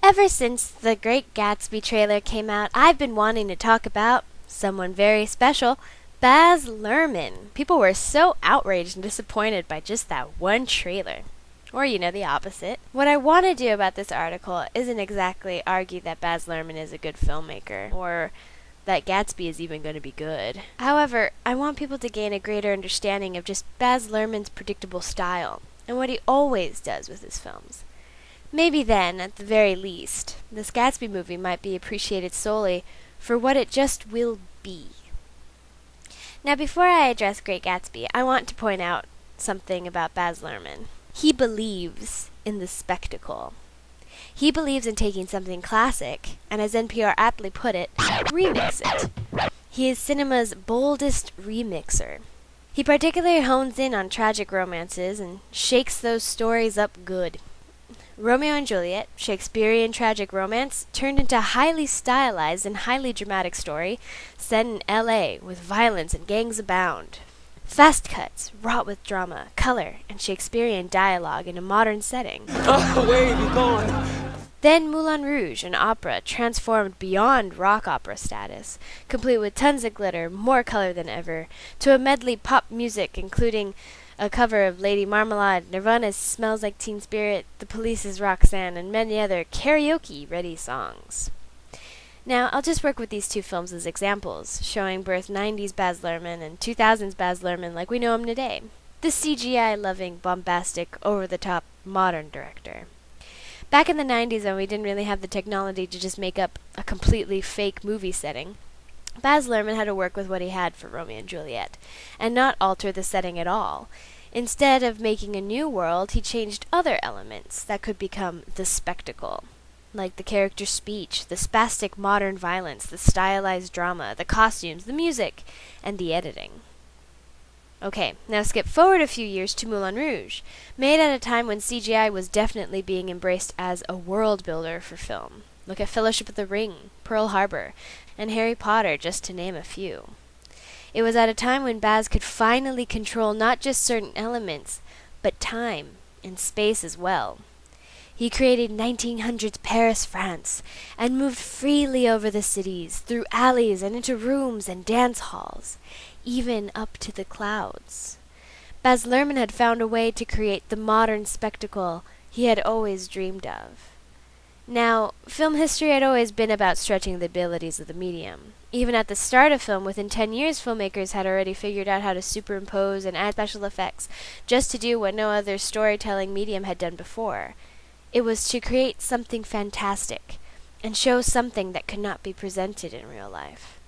Ever since the Great Gatsby trailer came out, I've been wanting to talk about someone very special, Baz Luhrmann. People were so outraged and disappointed by just that one trailer. Or, the opposite. What I want to do about this article isn't exactly argue that Baz Luhrmann is a good filmmaker, or that Gatsby is even going to be good. However, I want people to gain a greater understanding of just Baz Luhrmann's predictable style, and what he always does with his films. Maybe then, at the very least, this Gatsby movie might be appreciated solely for what it just will be. Now, before I address Great Gatsby, I want to point out something about Baz Luhrmann. He believes in the spectacle. He believes in taking something classic, and as NPR aptly put it, remix it. He is cinema's boldest remixer. He particularly hones in on tragic romances and shakes those stories up good. Romeo and Juliet, Shakespearean tragic romance, turned into a highly stylized and highly dramatic story set in L.A. with violence and gangs abound. Fast cuts, wrought with drama, color, and Shakespearean dialogue in a modern setting. Oh, where are you going? Then Moulin Rouge, an opera transformed beyond rock opera status, complete with tons of glitter, more color than ever, to a medley pop music including a cover of Lady Marmalade, Nirvana's Smells Like Teen Spirit, The Police's Roxanne, and many other karaoke-ready songs. Now, I'll just work with these two films as examples, showing both 90s Baz Luhrmann and 2000s Baz Luhrmann like we know him today. The CGI-loving, bombastic, over-the-top, modern director. Back in the 90s, when we didn't really have the technology to just make up a completely fake movie setting, Baz Luhrmann had to work with what he had for Romeo and Juliet, and not alter the setting at all. Instead of making a new world, he changed other elements that could become the spectacle. Like the character's speech, the spastic modern violence, the stylized drama, the costumes, the music, and the editing. Okay, now skip forward a few years to Moulin Rouge, made at a time when CGI was definitely being embraced as a world builder for film. Look at Fellowship of the Ring, Pearl Harbor, and Harry Potter, just to name a few. It was at a time when Baz could finally control not just certain elements, but time and space as well. He created 1900s Paris, France, and moved freely over the cities, through alleys and into rooms and dance halls, even up to the clouds. Baz Luhrmann had found a way to create the modern spectacle he had always dreamed of. Now, film history had always been about stretching the abilities of the medium. Even at the start of film, within 10 years, filmmakers had already figured out how to superimpose and add special effects, just to do what no other storytelling medium had done before. It was to create something fantastic, and show something that could not be presented in real life.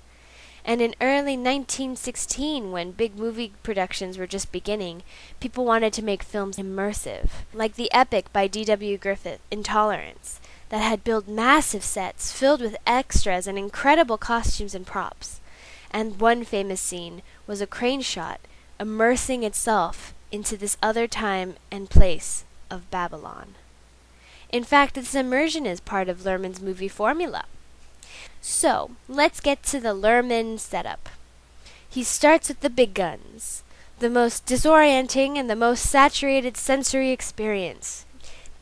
And in early 1916, when big movie productions were just beginning, people wanted to make films immersive, like the epic by D.W. Griffith, Intolerance, that had built massive sets filled with extras and incredible costumes and props. And one famous scene was a crane shot immersing itself into this other time and place of Babylon. In fact, this immersion is part of Luhrmann's movie formula. So, let's get to the Luhrmann setup. He starts with the big guns, the most disorienting and the most saturated sensory experience.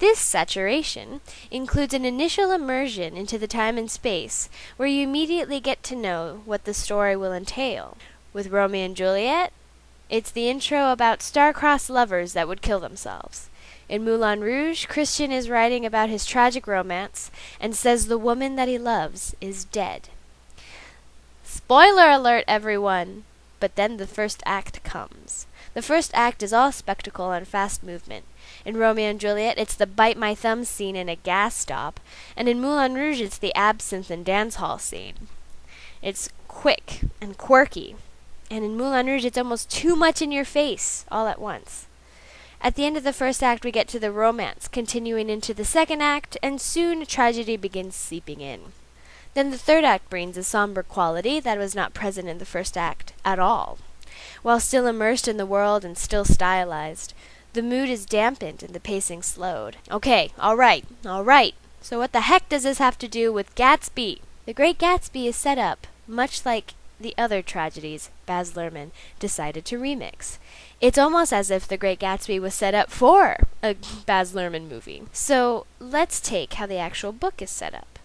This saturation includes an initial immersion into the time and space, where you immediately get to know what the story will entail. With Romeo and Juliet, it's the intro about star-crossed lovers that would kill themselves. In Moulin Rouge, Christian is writing about his tragic romance and says the woman that he loves is dead. Spoiler alert, everyone! But then the first act comes. The first act is all spectacle and fast movement. In Romeo and Juliet, it's the bite my thumb scene in a gas stop, and in Moulin Rouge, it's the absinthe and dance hall scene. It's quick and quirky, and in Moulin Rouge, it's almost too much in your face all at once. At the end of the first act, we get to the romance, continuing into the second act, and soon tragedy begins seeping in. Then the third act brings a somber quality that was not present in the first act at all. While still immersed in the world and still stylized, the mood is dampened and the pacing slowed. Okay, all right. So what the heck does this have to do with Gatsby? The Great Gatsby is set up much like the other tragedies Baz Luhrmann decided to remix. It's almost as if The Great Gatsby was set up for a Baz Luhrmann movie. So let's take how the actual book is set up.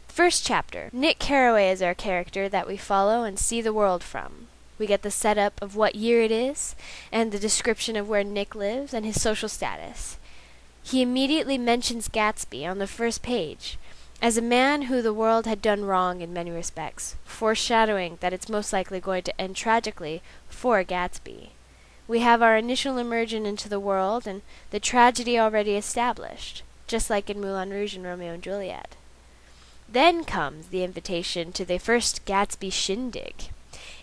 First chapter. Nick Carraway is our character that we follow and see the world from. We get the setup of what year it is, and the description of where Nick lives and his social status. He immediately mentions Gatsby on the first page, as a man who the world had done wrong in many respects, foreshadowing that it's most likely going to end tragically for Gatsby. We have our initial immersion into the world and the tragedy already established, just like in Moulin Rouge and Romeo and Juliet. Then comes the invitation to the first Gatsby shindig.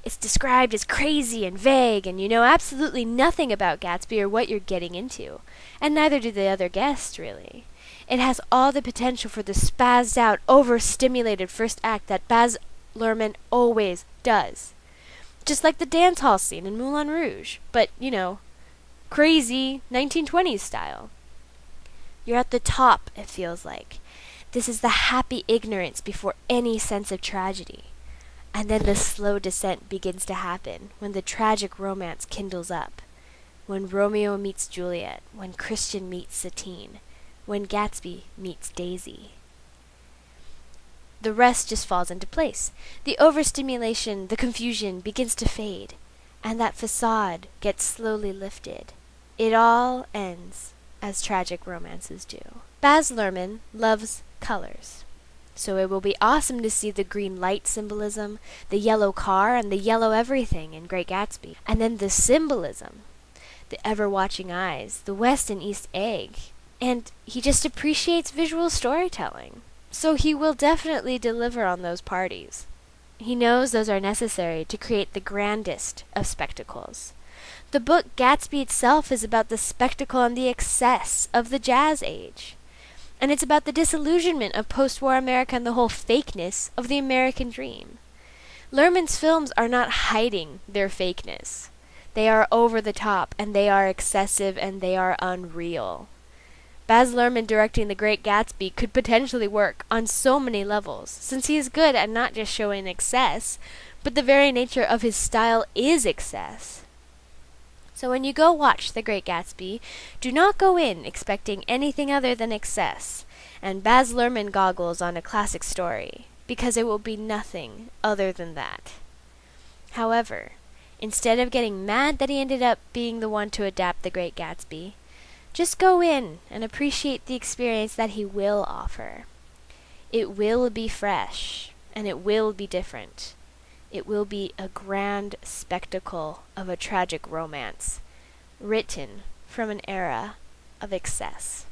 It's described as crazy and vague, and you know absolutely nothing about Gatsby or what you're getting into, and neither do the other guests, really. It has all the potential for the spazzed out, overstimulated first act that Baz Luhrmann always does. Just like the dance hall scene in Moulin Rouge, but, you know, crazy 1920s style. You're at the top, it feels like. This is the happy ignorance before any sense of tragedy. And then the slow descent begins to happen when the tragic romance kindles up. When Romeo meets Juliet, when Christian meets Satine, when Gatsby meets Daisy. The rest just falls into place. The overstimulation, the confusion begins to fade, and that facade gets slowly lifted. It all ends as tragic romances do. Baz Luhrmann loves colors. So it will be awesome to see the green light symbolism, the yellow car, and the yellow everything in Great Gatsby. And then the symbolism, the ever-watching eyes, the west and east egg. And he just appreciates visual storytelling. So he will definitely deliver on those parties. He knows those are necessary to create the grandest of spectacles. The book Gatsby itself is about the spectacle and the excess of the jazz age. And it's about the disillusionment of post-war America and the whole fakeness of the American dream. Luhrmann's films are not hiding their fakeness. They are over the top, and they are excessive, and they are unreal. Baz Luhrmann directing The Great Gatsby could potentially work on so many levels, since he is good at not just showing excess, but the very nature of his style is excess. So when you go watch The Great Gatsby, do not go in expecting anything other than excess, and Baz Luhrmann goggles on a classic story, because it will be nothing other than that. However, instead of getting mad that he ended up being the one to adapt The Great Gatsby, just go in and appreciate the experience that he will offer. It will be fresh, and it will be different. It will be a grand spectacle of a tragic romance, written from an era of excess.